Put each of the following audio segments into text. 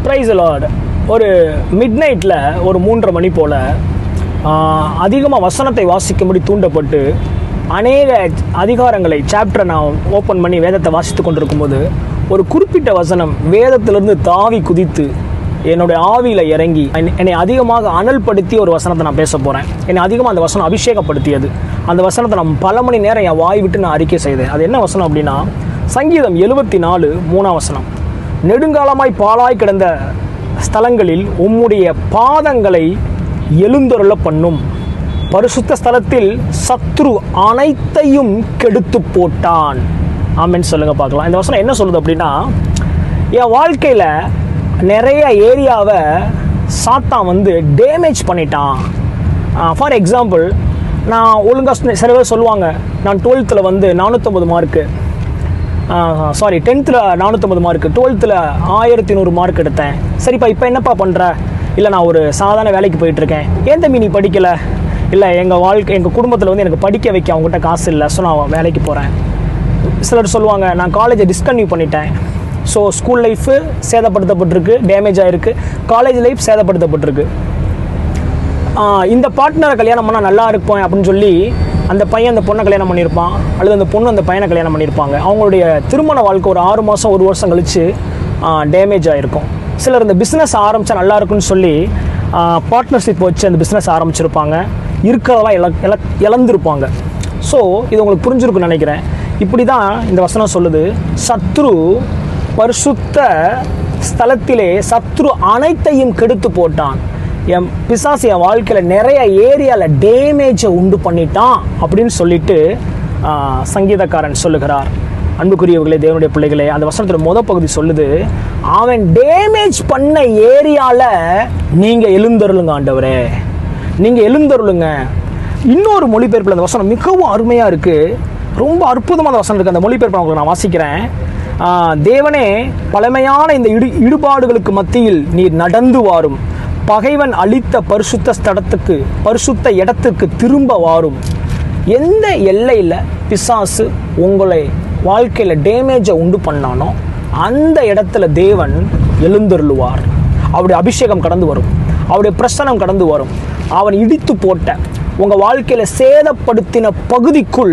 Price Lord. ஒரு mid நைட்டில் ஒரு 3:30 மணி போல் அதிகமாக வசனத்தை வாசிக்கும்படி தூண்டப்பட்டு அநேக அதிகாரங்களை சாப்டரை நான் ஓப்பன் பண்ணி வேதத்தை வாசித்து கொண்டிருக்கும்போது ஒரு குறிப்பிட்ட வசனம் வேதத்திலிருந்து தாவி குதித்து என்னுடைய ஆவியில் இறங்கி என்னை அதிகமாக அனல்படுத்தி ஒரு வசனத்தை நான் பேச போகிறேன். என்னை அதிகமாக அந்த வசனம் அபிஷேகப்படுத்தியது. அந்த வசனத்தை நான் பல மணி நேரம் என் வாய் விட்டு நான் அறிக்கை செய்தேன். அது என்ன வசனம் அப்படின்னா, சங்கீதம் 74 3ஆம் வசனம். நெடுங்காலமாய் பாழாய் கிடந்த ஸ்தலங்களில் உம்முடைய பாதங்களை எழுந்தருள பண்ணும், பரிசுத்த ஸ்தலத்தில் சத்ரு அனைத்தையும் கெடுத்து போட்டான். ஆமென் சொல்லுங்க பார்க்கலாம். இந்த வசனம் என்ன சொல்லுது அப்படின்னா, என் வாழ்க்கையில் நிறைய ஏரியாவை சாத்தான் வந்து டேமேஜ் பண்ணிட்டான். ஃபார் எக்ஸாம்பிள், நான் ஒழுங்காக சில பேர் சொல்லுவாங்க, நான் 12th வந்து 450 mark, 10th 450 mark, 12th 1100 mark எடுத்தேன். சரிப்பா, இப்போ என்னப்பா பண்ணுற? இல்லை, நான் ஒரு சாதாரண வேலைக்கு போயிட்டுருக்கேன். ஏன் தம்பி நீ படிக்கலை? இல்லை, எங்கள் குடும்பத்தில் வந்து எனக்கு படிக்க வைக்க அவங்ககிட்ட காசு இல்லை, ஸோ நான் வேலைக்கு போகிறேன். சிலர் சொல்லுவாங்க, நான் காலேஜை டிஸ்கன்டினியூ பண்ணிட்டேன். ஸோ ஸ்கூல் லைஃபு சேதப்படுத்தப்பட்டிருக்கு, டேமேஜ் ஆகிருக்கு. காலேஜ் லைஃப் சேதப்படுத்தப்பட்டிருக்கு. இந்த பார்ட்னரை கல்யாணம் பண்ணால் நல்லா இருப்பேன் அப்படின்னு சொல்லி அந்த பையன் அந்த பொண்ணை கல்யாணம் பண்ணியிருப்பான், அல்லது அந்த பொண்ணு அந்த பையனை கல்யாணம் பண்ணியிருப்பாங்க. அவங்களுடைய திருமண வாழ்க்கை ஒரு 6 மாதம் 1 வருஷம் கழித்து டேமேஜ் ஆகிருக்கும். சிலர் இந்த பிஸ்னஸ் ஆரம்பித்தா நல்லா இருக்குன்னு சொல்லி பார்ட்னர்ஷிப் வச்சு அந்த பிஸ்னஸ் ஆரம்பிச்சிருப்பாங்க, இருக்கிறதெல்லாம் இழந்திருப்பாங்க. ஸோ இது உங்களுக்கு புரிஞ்சிருக்குன்னு நினைக்கிறேன். இப்படி தான் இந்த வசனம் சொல்லுது, சத்ரு பரிசுத்த ஸ்தலத்திலே சத்ரு அனைத்தையும் கெடுத்து போட்டான். என் பிசாசு என் வாழ்க்கையில் நிறைய ஏரியாவில் டேமேஜை உண்டு பண்ணிட்டான் அப்படின்னு சொல்லிட்டு சங்கீதக்காரன் சொல்லுகிறார். அன்புக்குரியவர்களே, தேவனுடைய பிள்ளைகளே, அந்த வசனத்தோட முதல் பகுதி சொல்லுது, அவன் டேமேஜ் பண்ண ஏரியாவில் நீங்கள் எழுந்தருளுங்க ஆண்டவரே, நீங்கள் எழுந்தருளுங்க. இன்னொரு மொழிபெயர்ப்பில் அந்த வசனம் மிகவும் அருமையாக இருக்குது, ரொம்ப அற்புதமான வசனம் இருக்குது. அந்த மொழிபெயர்ப்பை உங்களுக்கு நான் வாசிக்கிறேன். தேவனே, பழமையான இந்த இடுபாடுகளுக்கு மத்தியில் நீர் நடந்து வாரும், பகைவன் அளித்த பரிசுத்த இடத்துக்கு திரும்ப வாரும். எந்த எல்லையில் பிசாசு உங்களை வாழ்க்கையில் டேமேஜை உண்டு பண்ணானோ அந்த இடத்துல தேவன் எழுந்தருளுவார். அவருடைய அபிஷேகம் கடந்து வரும், அவருடைய பிரசனம் கடந்து வரும். அவன் இடித்து போட்ட உங்கள் வாழ்க்கையில் சேதப்படுத்தின பகுதிக்குள்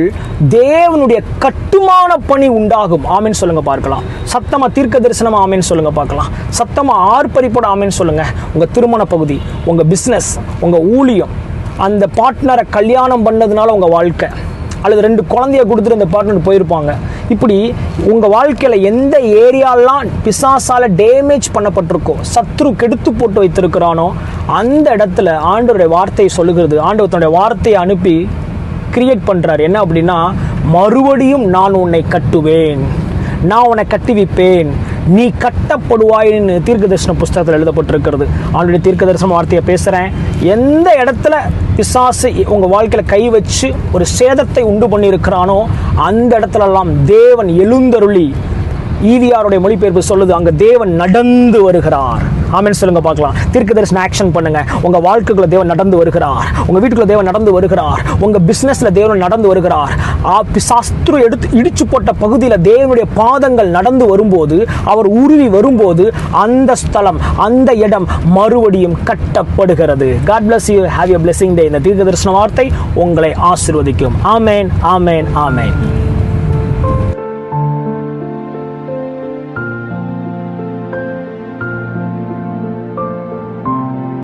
தேவனுடைய கட்டுமான பணி உண்டாகும். ஆமேன் சொல்லுங்க பார்க்கலாம். சத்தமாக தீர்க்க தரிசனமாக ஆமேன் சொல்லுங்க பார்க்கலாம். சத்தமாக ஆர்ப்பரிப்போட ஆமேன் சொல்லுங்க. உங்கள் திருமண பகுதி, உங்கள் பிஸ்னஸ், உங்கள் ஊழியம், அந்த பார்ட்னரை கல்யாணம் பண்ணதுனால உங்கள் வாழ்க்கை, அல்லது 2 குழந்தைய கொடுத்துட்டு அந்த பார்ட்னர் போயிருப்பாங்க. இப்படி உங்கள் வாழ்க்கையில் எந்த ஏரியாலாம் பிசாசால் டேமேஜ் பண்ணப்பட்டிருக்கோ, சத்ரு கெடுத்து போட்டு வைத்திருக்கிறானோ அந்த இடத்துல ஆண்டவருடைய வார்த்தையை சொல்லுகிறது. ஆண்டவர் தன்னுடைய வார்த்தையை அனுப்பி கிரியேட் பண்ணுறாரு. என்ன அப்படின்னா, மறுபடியும் நான் உன்னை கட்டுவேன், நான் உன்னை கட்டுவிப்பேன், நீ கட்டப்படுவாயின்னு தீர்க்க தரிசன புஸ்தகத்தில் எழுதப்பட்டிருக்கிறது. ஆல்ரெடி தீர்க்க தரிசன வார்த்தையை பேசுகிறேன். எந்த இடத்துல பிசாசு உங்கள் வாழ்க்கையில் கை வச்சு ஒரு சேதத்தை உண்டு பண்ணியிருக்கிறானோ அந்த இடத்துலலாம் தேவன் எழுந்தருளி, ஈவியாருடைய மொழிபெயர்ப்பு சொல்லுது, அங்கே தேவன் நடந்து வருகிறார். ஆமென் சொல்லுங்க பார்க்கலாம். தீர்க்க தரிசன ஆக்ஷன் பண்ணுங்க. உங்கள் வாழ்க்கைக்குள்ள தேவன் நடந்து வருகிறார், உங்கள் வீட்டுக்குள்ள தேவன் நடந்து வருகிறார், உங்கள் பிஸ்னஸில் தேவன் நடந்து வருகிறார். பிசாசு இடிச்சு போட்ட பகுதியில் தேவனுடைய பாதங்கள் நடந்து வரும்போது, அவர் உருவி வரும்போது அந்த ஸ்தலம், அந்த இடம் மறுபடியும் கட்டப்படுகிறது. God bless you. Have a blessing day. இந்த தீர்க்க தரிசன வார்த்தை உங்களை ஆசீர்வதிக்கும். ஆமென், ஆமென், ஆமென்.